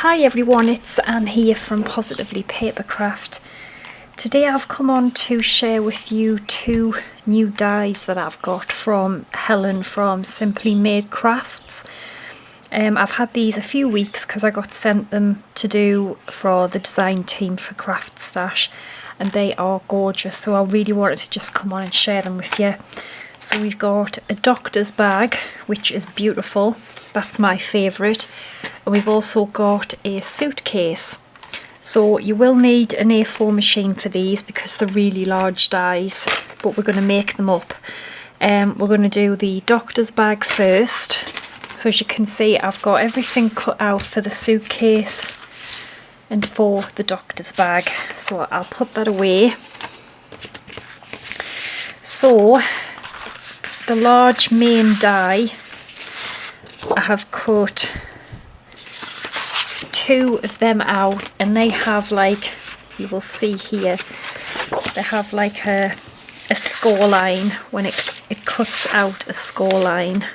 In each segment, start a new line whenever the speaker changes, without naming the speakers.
Hi everyone, it's Anne here from Positively Papercraft. Today I've come on to share with you two new dies that I've got from Helen from Simply Made Crafts. I've had these a few weeks because I got sent them to do for the design team for Craft Stash, and they are gorgeous, so I really wanted to just come on and share them with you. So we've got a doctor's bag, which is beautiful. That's my favourite. And we've also got a suitcase. So you will need an A4 machine for these because they're really large dies, but we're going to make them up. We're going to do the doctor's bag first. So as you can see, I've got everything cut out for the suitcase and for the doctor's bag. So I'll put that away. So the large main die, I have cut two of them out, and they have, like you will see here, they have like a score line when it cuts out a score line.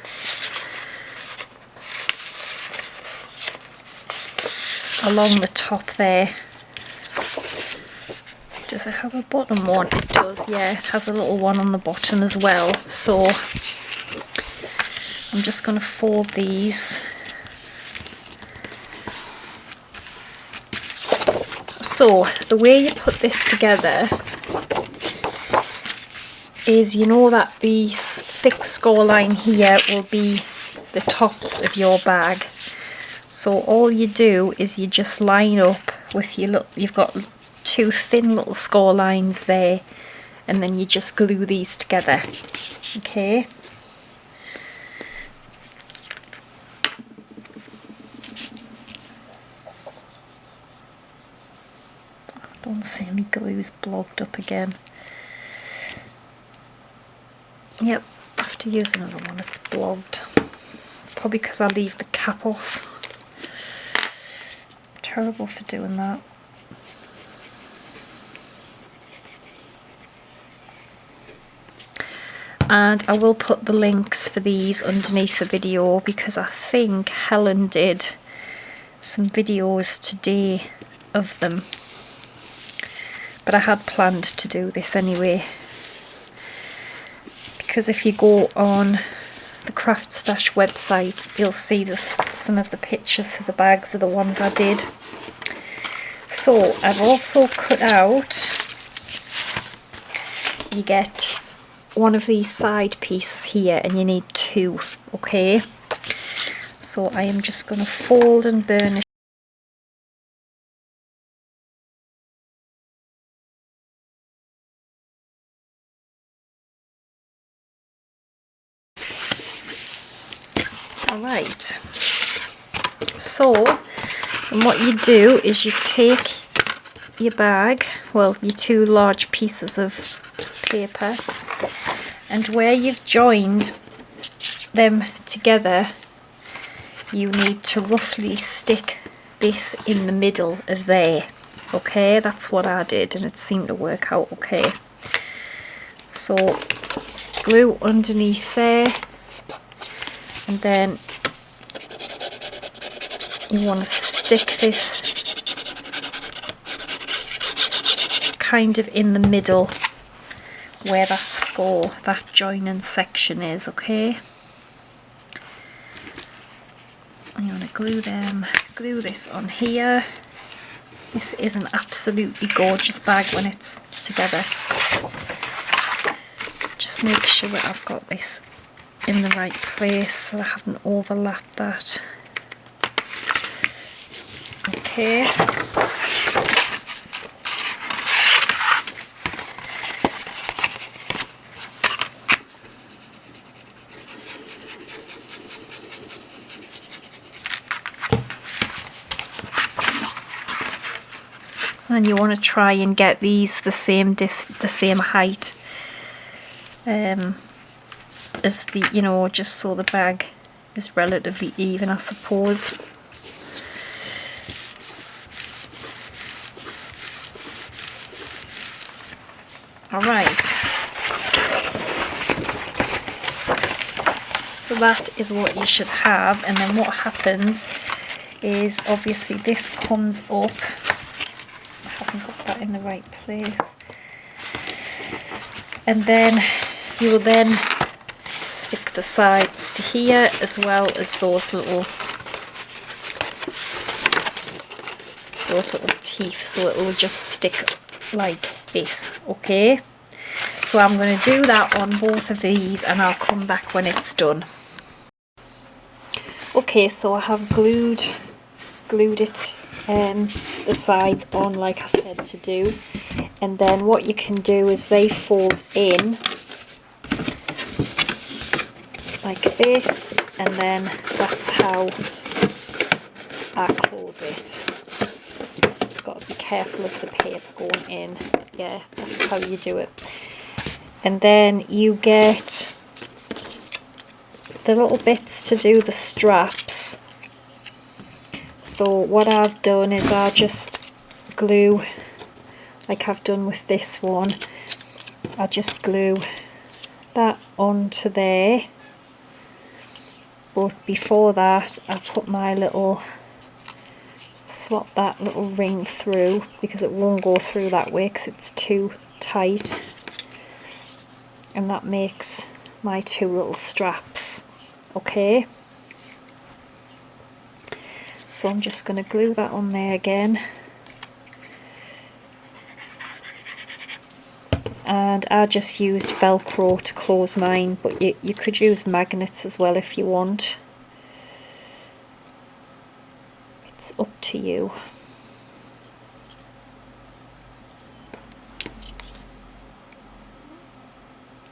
Along the top there. Does it have a bottom one? It does, yeah. It has a little one on the bottom as well. So I'm just going to fold these. So the way you put this together is, you know that the thick score line here will be the tops of your bag. So all you do is you just line up with your little, you've got two thin little score lines there, and then you just glue these together. Okay. Don't see my glue's blobbed up again. Yep, I have to use another one, it's blobbed. Probably because I leave the cap off. Terrible for doing that. And I will put the links for these underneath the video because I think Helen did some videos today of them. But I had planned to do this anyway, because if you go on the Craft Stash website, you'll see some of the pictures of the bags are the ones I did. So I've also cut out, you get one of these side pieces here, and you need two, okay? So I am just going to fold and burnish. Alright, so and what you do is you take your bag, well, your two large pieces of paper, and where you've joined them together, you need to roughly stick this in the middle of there. Okay, that's what I did, and it seemed to work out okay. So glue underneath there, and then you want to stick this kind of in the middle where that score, that joining section is, okay? You want to glue this on here. This is an absolutely gorgeous bag when it's together. Just make sure that I've got this in the right place so I haven't overlapped that. Okay. And you want to try and get these the same height as the, you know, just so the bag is relatively even, I suppose. Alright, so that is what you should have, and then what happens is obviously this comes up. I haven't got that in the right place. And then you will then stick the sides to here, as well as those little teeth, so it will just stick like this. Okay, so I'm going to do that on both of these and I'll come back when it's done. Okay, so I have glued it the sides on like I said to do, and then what you can do is they fold in like this, and then that's how I close it. Just got to be careful of the paper going in. Yeah, that's how you do it. And then you get the little bits to do the straps. So what I've done is I just glue, like I've done with this one, I just glue that onto there. But before that I put my little, slot that little ring through, because it won't go through that way because it's too tight, and that makes my two little straps. Okay, so I'm just going to glue that on there again, and I just used Velcro to close mine, but you could use magnets as well if you want. It's up to you.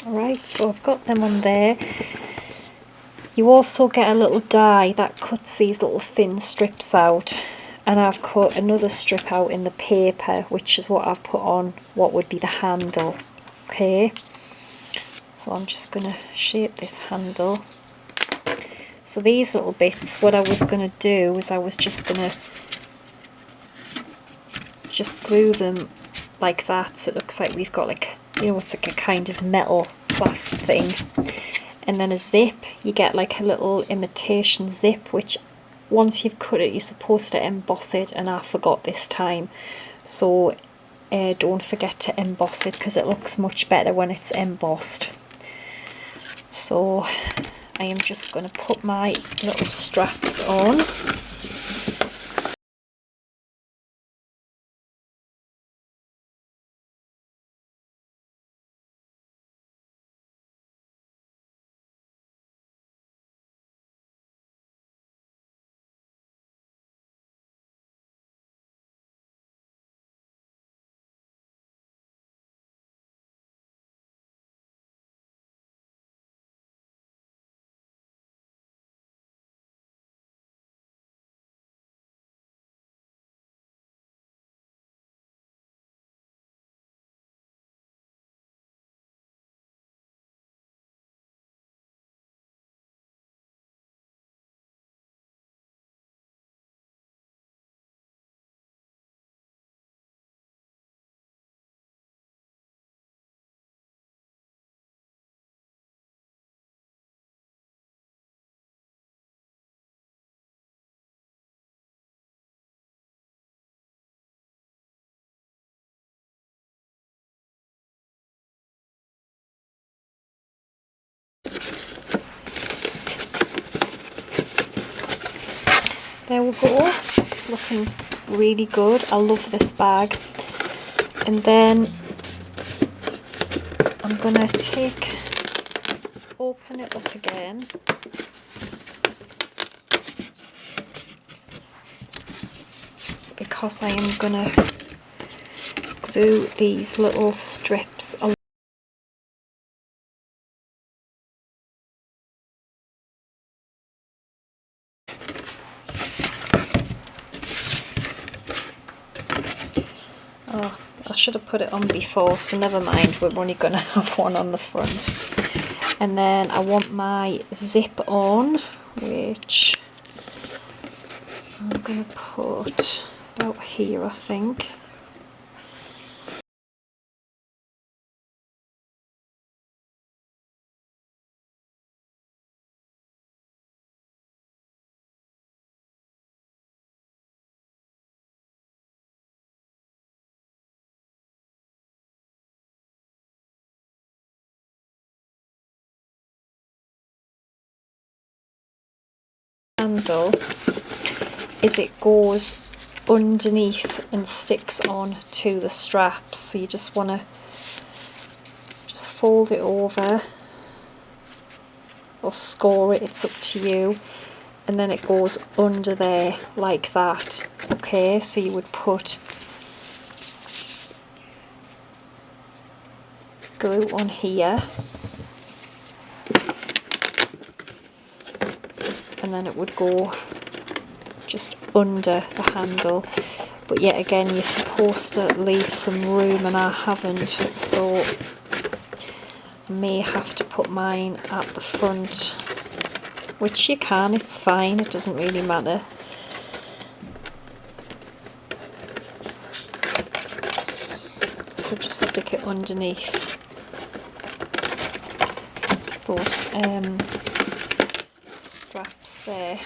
Alright, so I've got them on there. You also get a little die that cuts these little thin strips out, and I've cut another strip out in the paper, which is what I've put on what would be the handle. Okay, so I'm just going to shape this handle. So these little bits, what I was going to do is I was just going to just glue them like that, so it looks like we've got like, you know, it's like a kind of metal clasp thing. And then a zip, you get like a little imitation zip, which once you've cut it you're supposed to emboss it, and I forgot this time, so don't forget to emboss it because it looks much better when it's embossed. So I am just going to put my little straps on. There we go, it's looking really good. I love this bag. And then I'm going to open it up again. Because I am going to glue these little strips along. Oh, I should have put it on before, so never mind, we're only going to have one on the front. And then I want my zip on, which I'm going to put about here, I think. handle is it goes underneath and sticks on to the straps. So you just want to just fold it over or score it, it's up to you, and then it goes under there like that. Okay, so you would put glue on here, and then it would go just under the handle. But yet again, you're supposed to leave some room, and I haven't, so I may have to put mine at the front, which you can, it's fine, it doesn't really matter. So just stick it underneath those straps there.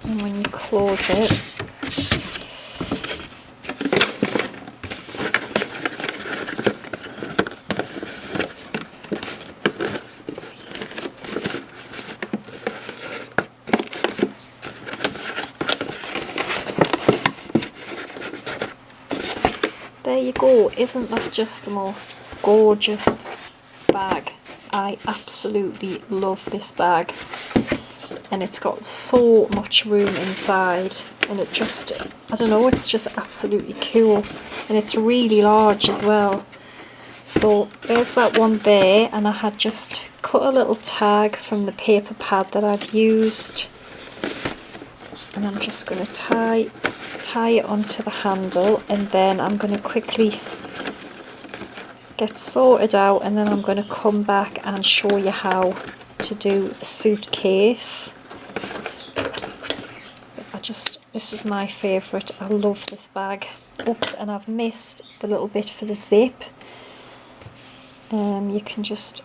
And when you close it, there you go. Isn't that just the most gorgeous bag? I absolutely love this bag, and it's got so much room inside, and it just, I don't know, it's just absolutely cool, and it's really large as well. So there's that one there, and I had just cut a little tag from the paper pad that I'd used, and I'm just going to tie it onto the handle, and then I'm going to quickly get sorted out, and then I'm going to come back and show you how to do the suitcase. This is my favourite. I love this bag. Oops, and I've missed the little bit for the zip. You can just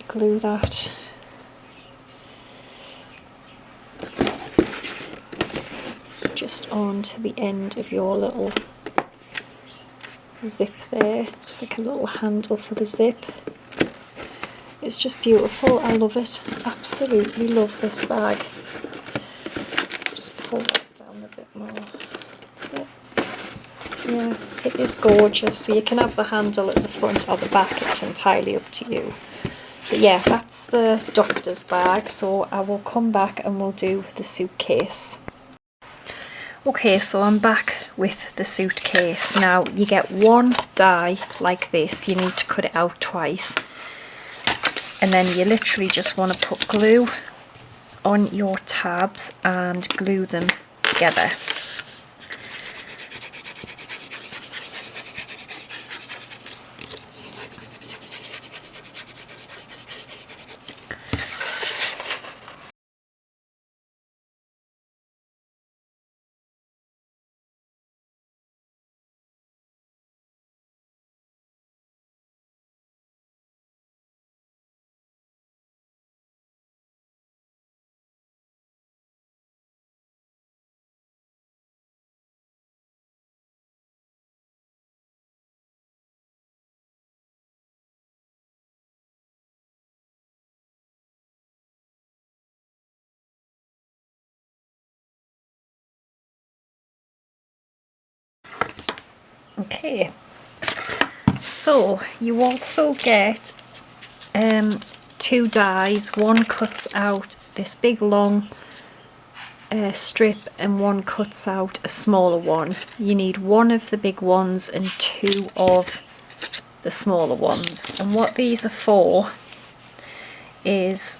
glue that just onto the end of your little zip there, just like a little handle for the zip. It's just beautiful. I love it. Absolutely love this bag. Just pull that down a bit more. That's it. Yeah, it is gorgeous. So you can have the handle at the front or the back, it's entirely up to you. But yeah, that's the doctor's bag, so I will come back and we'll do the suitcase. Okay, so I'm back with the suitcase. Now you get one die like this. You need to cut it out twice, and then you literally just want to put glue on your tabs and glue them together. Okay, so you also get two dies. One cuts out this big long strip, and one cuts out a smaller one. You need one of the big ones and two of the smaller ones. And what these are for is,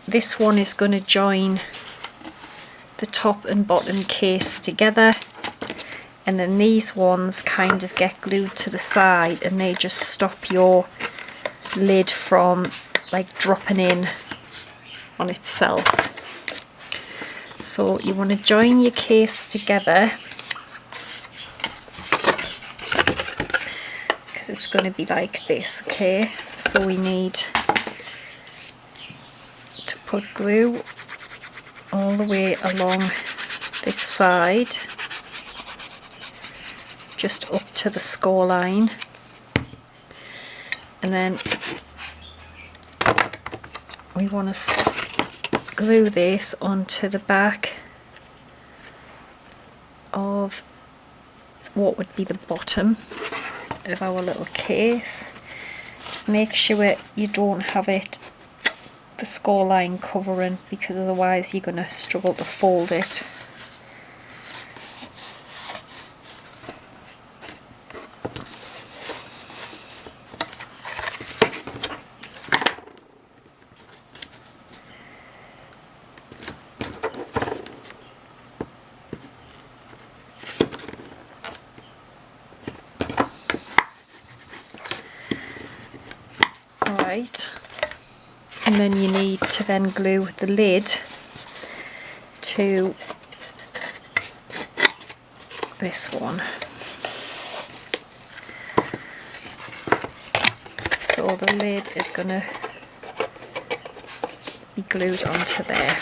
this one is going to join the top and bottom case together, and then these ones kind of get glued to the side, and they just stop your lid from like dropping in on itself. So you want to join your case together, because it's going to be like this. Okay, so we need put glue all the way along this side, just up to the score line, and then we want to glue this onto the back of what would be the bottom of our little case. Just make sure you don't have the score line covering, because otherwise you're going to struggle to fold it. Right, and then you need to then glue the lid to this one. So the lid is going to be glued onto there.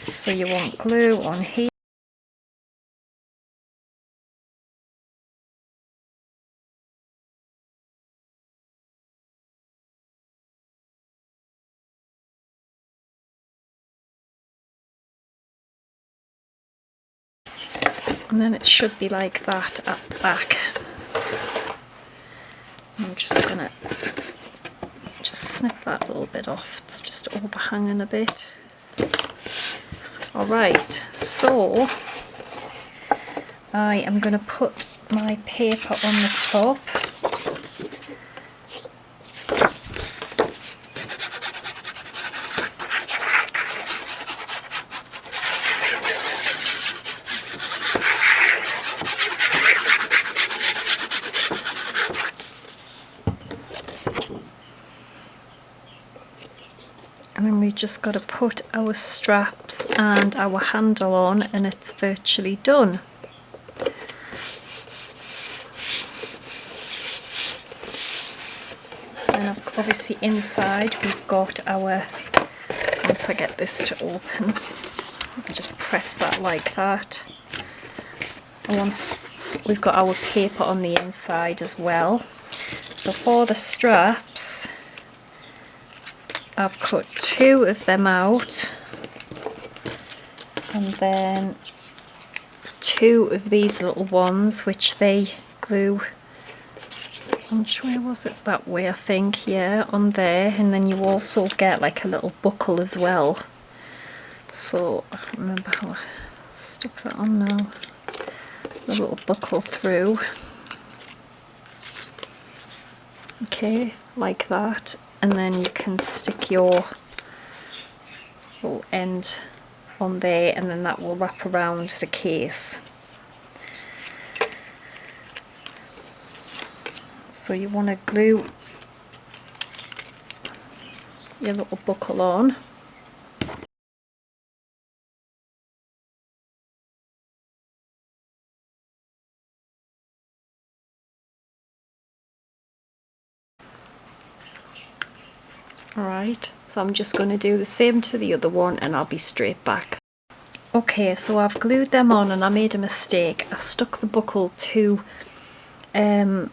So you want glue on here. And then it should be like that at the back. I'm just gonna snip that a little bit off. It's just overhanging a bit. Alright, so I am gonna put my paper on the top. And then we've just got to put our straps and our handle on, and it's virtually done. And obviously inside we've got our, once I get this to open, I just press that like that. And once we've got our paper on the inside as well. So for the straps, I've cut 2 of them out, and then 2 of these little ones which they glue, I'm sure, where was it, that way I think, yeah, on there. And then you also get like a little buckle as well. So I can't remember how I stuck that on now. The little buckle through. Okay, like that. And then you can stick your little end on there, and then that will wrap around the case. So you want to glue your little buckle on. Alright, so I'm just going to do the same to the other one and I'll be straight back. Okay, so I've glued them on and I made a mistake. I stuck the buckle too kind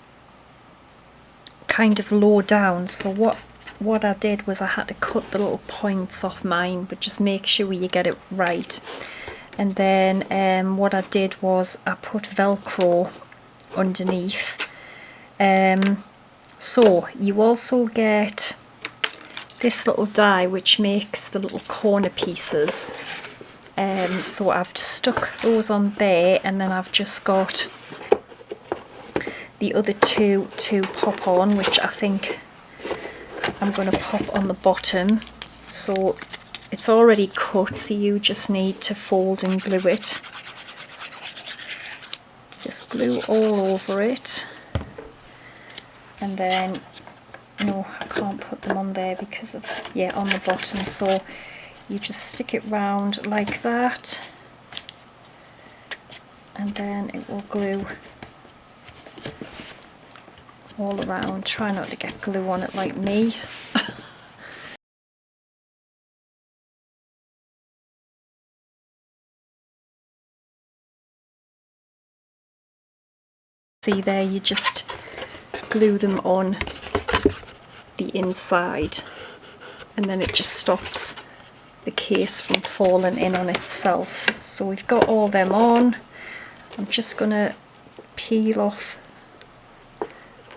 of low down, so what I did was I had to cut the little points off mine, but just make sure you get it right. And then what I did was I put Velcro underneath. So you also get this little die which makes the little corner pieces. So I've stuck those on there, and then I've just got the other 2 to pop on, which I think I'm going to pop on the bottom. So it's already cut, so you just need to fold and glue it. Just glue all over it, and then, no, I can't put them on there because of, yeah, on the bottom. So you just stick it round like that, and then it will glue all around. Try not to get glue on it like me. See there, you just glue them on the inside and then it just stops the case from falling in on itself. So we've got all them on. I'm just going to peel off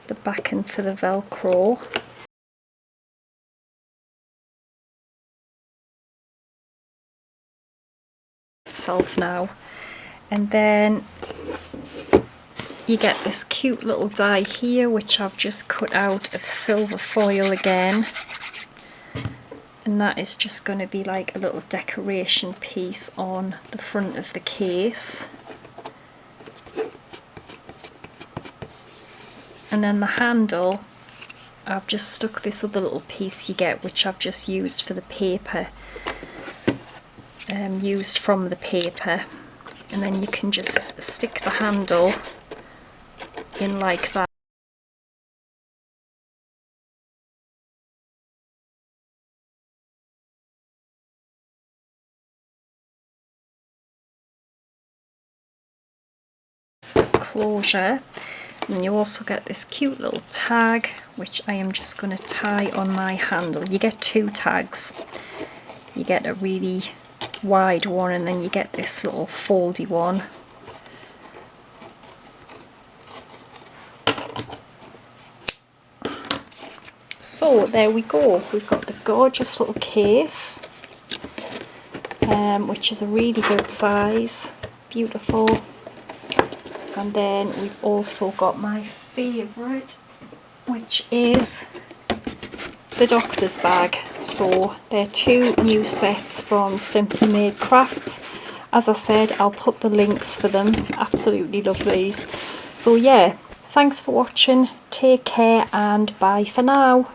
the backing for the Velcro. Itself now, and then you get this cute little die here which I've just cut out of silver foil again, and that is just going to be like a little decoration piece on the front of the case. And then the handle, I've just stuck this other little piece you get, which I've just used for the paper, used from the paper, and then you can just stick the handle in like that. Closure. And you also get this cute little tag which I am just going to tie on my handle. You get two tags. You get a really wide one and then you get this little foldy one. So there we go, we've got the gorgeous little case, which is a really good size, beautiful. And then we've also got my favourite, which is the Doctor's Bag. So they're two new sets from Simply Made Crafts. As I said, I'll put the links for them. Absolutely love these. So yeah, thanks for watching, take care and bye for now.